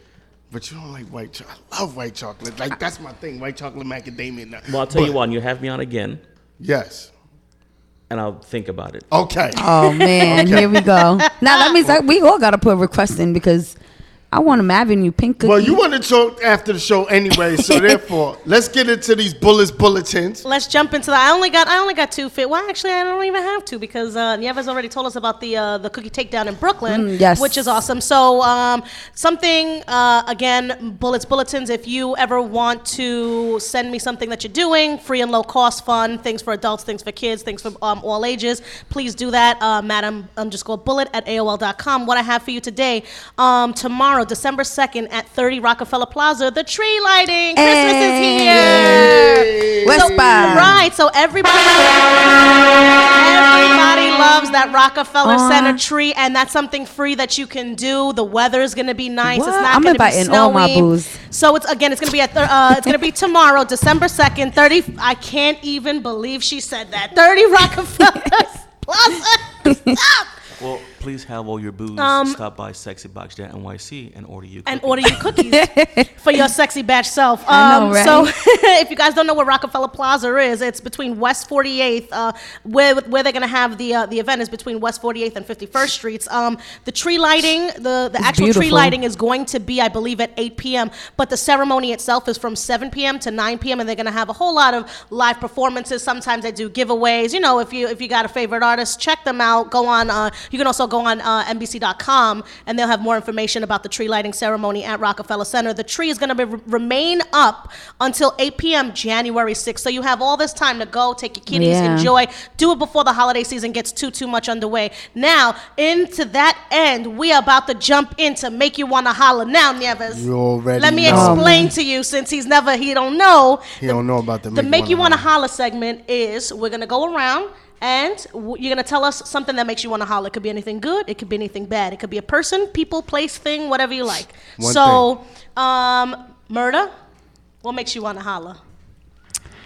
But you don't like white chocolate. I love white chocolate. Like, that's my thing. White chocolate macadamia nut. Well, I'll tell you what, and you have me on again, Yes. and I'll think about it. Okay. Oh man, here we go. Now that means we all gotta put a request in because I want a Avenue pink cookie. Well, you want to talk after the show anyway, so therefore, let's get into these bulletins. Let's jump into that. I only got 2 fit. Well, actually, I don't even have to because Nieves already told us about the cookie takedown in Brooklyn, yes. which is awesome. So something again, bulletins. If you ever want to send me something that you're doing, free and low cost, fun, things for adults, things for kids, things for all ages, please do that. Madam_bullet@AOL.com. What I have for you today, tomorrow, December 2nd at 30 Rockefeller Plaza, the tree lighting. Christmas is here. West Side. Right, so everybody loves that Rockefeller Center tree, and that's something free that you can do. The weather is going to be nice. What? It's not I'm going to be inviting snowy. all my booze. So it's going to be it's going to be tomorrow, December 2nd, 30. I can't even believe she said that. 30 Rockefeller Plaza. Stop. Well, please have all your booze. Stop by Sexy Box Down NYC and order you cookies for your sexy batch self. I know, right? So if you guys don't know what Rockefeller Plaza is, it's between West 48th, where they're gonna have the event is between West 48th and 51st Streets. The tree lighting, the actual tree beautiful. lighting is going to be, I believe, at 8 p.m. But the ceremony itself is from 7 p.m. to 9 p.m. and they're gonna have a whole lot of live performances. Sometimes they do giveaways. You know, if you got a favorite artist, check them out. Go on. You can also go on NBC.com, and they'll have more information about the tree lighting ceremony at Rockefeller Center. The tree is going to remain up until 8 p.m. January 6th. So you have all this time to go, take your kiddies, enjoy, do it before the holiday season gets too much underway. Now, into that end, we are about to jump in to make you want to holler. Now, Nieves, You already let me know. explain to you, since he don't know. He don't know about the Make You Wanna Holler segment is we're going to go around and you're going to tell us something that makes you want to holler. It could be anything good. It could be anything bad. It could be a person, people, place, thing, whatever you like. Murder, what makes you want to holler?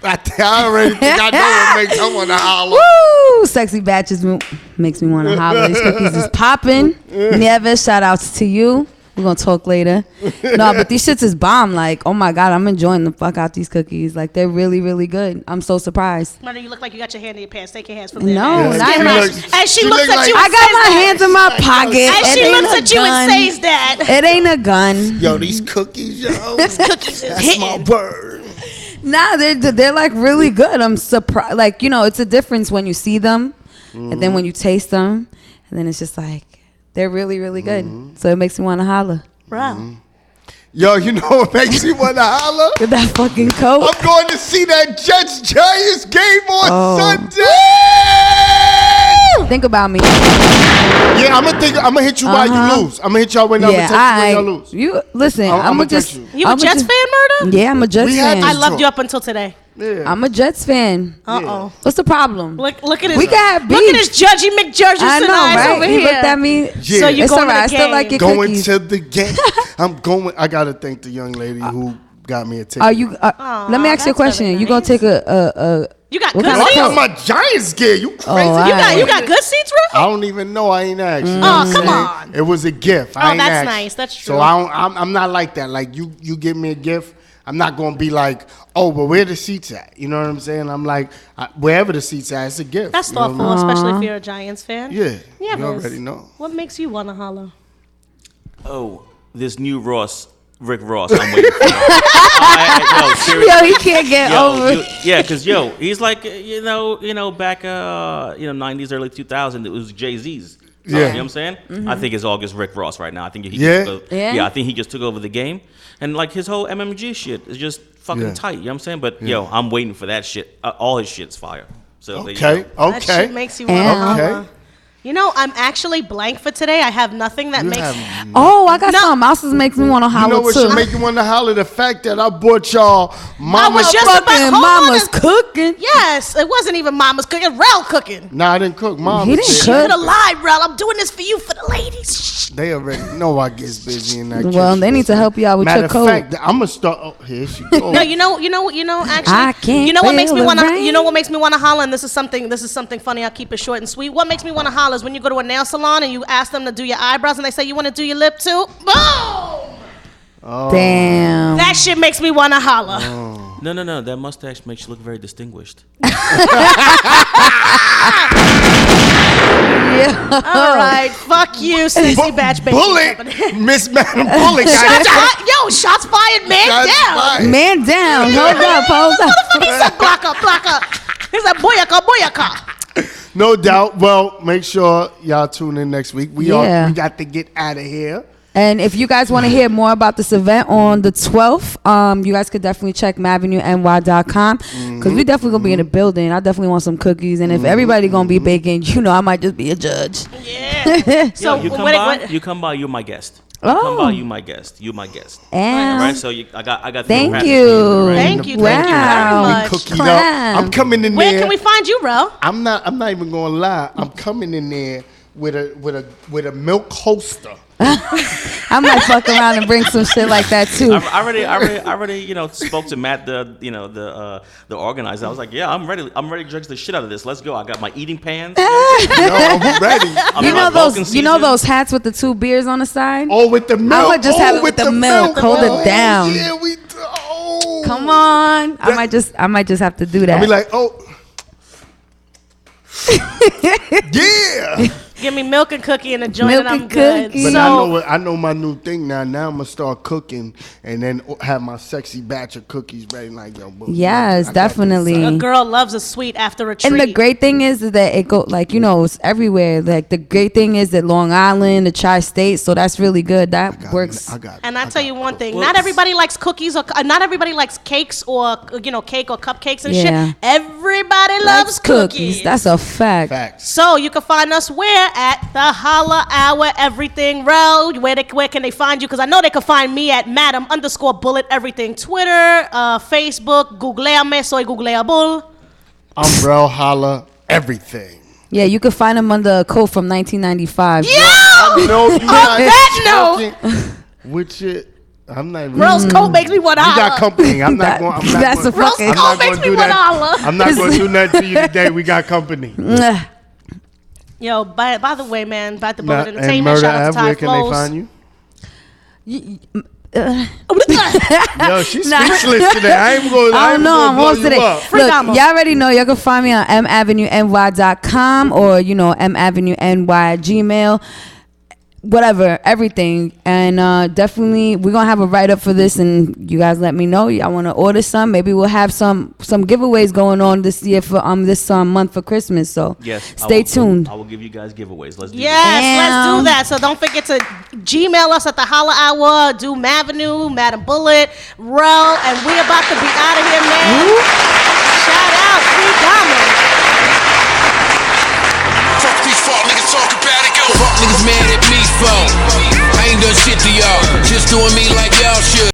I already think I know what makes someone to holler. Woo! Sexy batches makes me want to holler. These cookies is popping. Nieves, shout outs to you. We're going to talk later. No, but these shits is bomb. Like, oh my God, I'm enjoying the fuck out these cookies. Like, they're really, really good. I'm so surprised. Murder, you look like you got your hand in your pants. Take your hands from there. No, man. not She my. looks- As she she looks look at like- you, I and got says my that. hands in my pocket. As It she ain't looks a at you and gun. says that. It ain't a gun. Yo, these cookies, yo. Cookies is That's my hitting. word. Nah, they're like really good. I'm surprised. Like, you know, it's a difference when you see them and then when you taste them. And then it's just like, they're really, really good. So it makes me want to holler. Bro. Yo, you know what makes me want to holler? With that fucking coat. I'm going to see that Jets Giants game on Sunday. Think about me. Yeah, I'm gonna hit you while you lose. I'm gonna hit y'all when I'm gonna text you when y'all lose. You listen. I'ma I'm gonna text just. you. You a Jets fan, Murder? Yeah, I'm a Jets We had fan. to- I loved you up until today. Yeah. I'm a Jets fan. Uh-oh. What's the problem? Look at his. We got Look at beef. his Judgy McJurgensen I know, eyes right? over He here. looked at me. Yeah. So you It's going to alright. I the still game. like your Going cookies. to the game. I gotta thank the young lady who got me a ticket. Are you? Let me ask you a that's question. really You gonna nice. take a? You got What good kind of I got seats? my Giants gear. You crazy? all You right. got good seats, Ro? I don't even know. I ain't asked. You know Oh, what I'm come saying? on. It was a gift. I ain't that's asked. nice. That's true. So I'm not like that. Like you give me a gift. I'm not gonna be like, oh, but where the seats at? You know what I'm saying? I'm like, wherever the seats at, it's a gift. That's You know what I thoughtful, mean? especially if you're a Giants fan. Yeah, Yeah, you already know. What makes you want to holler? Oh, this new Rick Ross. I'm waiting for. No, seriously. Yo, he can't get over. Yeah, because he's like back 90s, early 2000s. It was Jay-Z's. Yeah. You know what I'm saying? I think it's August Rick Ross right now. I think he Yeah? just took, Yeah? I think he just took over the game, and like his whole MMG shit is just fucking Yeah. tight. You know what I'm saying? But I'm waiting for that shit. All his shit's fire. So there you Okay, go. That shit okay. makes you want to Yeah. holler. Okay. You know, I'm actually blank for today. I have nothing that makes. Oh, I got something else that makes me want to holler You know what too. should make you want to holler? The fact that I bought y'all was just Fucking about- hold mama's on. cooking. Yes, it wasn't even Mama's cooking. Rel cooking. Nah, I didn't cook. Mom He didn't did. cook. Could have lied, Rel. I'm doing this for you, for the ladies. Shh. They already know I get busy in that kitchen. Well, they need to help you out with Matter your of code. fact, I'm gonna start. Oh, here she goes. No, you know. Actually, I can't you know what makes me feel the want to. rain. You know what makes me want to holler. And this is something funny. I'll keep it short and sweet. What makes me want to holler is when you go to a nail salon and you ask them to do your eyebrows and they say you want to do your lip too. Boom. Damn. That shit makes me want to holler. No. That mustache makes you look very distinguished. All right, fuck you, Stacey Batch Baking Bullet, Company. Miss Madam Bullet. Shots fired, man Shots down. fired. Man down. Hold up. He said blocker. He said boyaka. No doubt. Well, make sure y'all tune in next week. We got to get out of here. And if you guys want to hear more about this event on the 12th, you guys could definitely check mavenueny.com because we definitely going to be in the building. I definitely want some cookies. And if everybody going to be baking, you know, I might just be a judge. Yeah. So you come by. You're my guest. You Oh. come by. You my guest. And Right. So I got. thank the you. Thank you Wow. very much. Cookied Clap. up. I'm coming in Where there. can we find you, Rel? I'm not even gonna lie. I'm coming in there with a milk holster. I might fuck around and bring some shit like that too. I already spoke to Matt, the organizer. I was like, yeah, I'm ready to judge the shit out of this. Let's go. I got my eating pans. No, I'm ready. You know those hats with the 2 beers on the side? Oh, with the milk. I would just have it with the milk. Hold it down. Yeah, we. Oh. Come on. I might just have to do that. I'll be like, oh. Yeah. Give me milk and cookie and a joint Milk and I'm and good. cookie. But So, I know my new thing now. Now I'm gonna start cooking and then have my sexy batch of cookies ready. Like yo, boom, Yes, I got definitely. a girl loves a sweet after a treat. And the great thing is that it go it's everywhere. Like the great thing is that Long Island, the Tri-State, so that's really good. That works. And I tell you one thing, not everybody likes cookies or not everybody likes cakes or cake or cupcakes and Yeah. shit. Everybody loves cookies. That's a fact. Facts. So you can find us where at the Holla Hour Everything Rel. Where can they find you? Because I know they can find me at Madam_Bullet Everything Twitter, Facebook. Googleame, soy Googleable. I'm Rel Holla Everything. Yeah, you can find them under a code from 1995. Yo! No, On that note, which it. I'm not even. Rel's coat makes me want to You holla. got company. I'm not going. I'm not That's going. a fucking. I'm not going to do that. holla. I'm not going to do nothing to you today. We got company. Yo, by the way, man, Bite the Now, Bullet and Entertainment. Murder Shout out to Ave, Ty where can Flows. they find you? you? Yo, she's speechless today. I ain't going to. I don't know. I'm off today. Up. Look, y'all already know. Y'all can find me on mavenueny.com or mavenueny@gmail. Whatever, everything. And definitely we're gonna have a write-up for this, and you guys let me know. Y'all want to order some? Maybe we'll have some giveaways going on this year for this month for Christmas, so Yes. stay tuned. I will give you guys giveaways. Let's do Yes, let's do that. So don't forget to Gmail us at the Holla Hour, do Mavenu, Madam Bullet, Rel, and we're about to be out of here, man. Shout out, Free Diamond. Fuck these fuck niggas talk about it, go. Fuck niggas mad at me for. I ain't done shit to y'all. Just doing me like y'all should.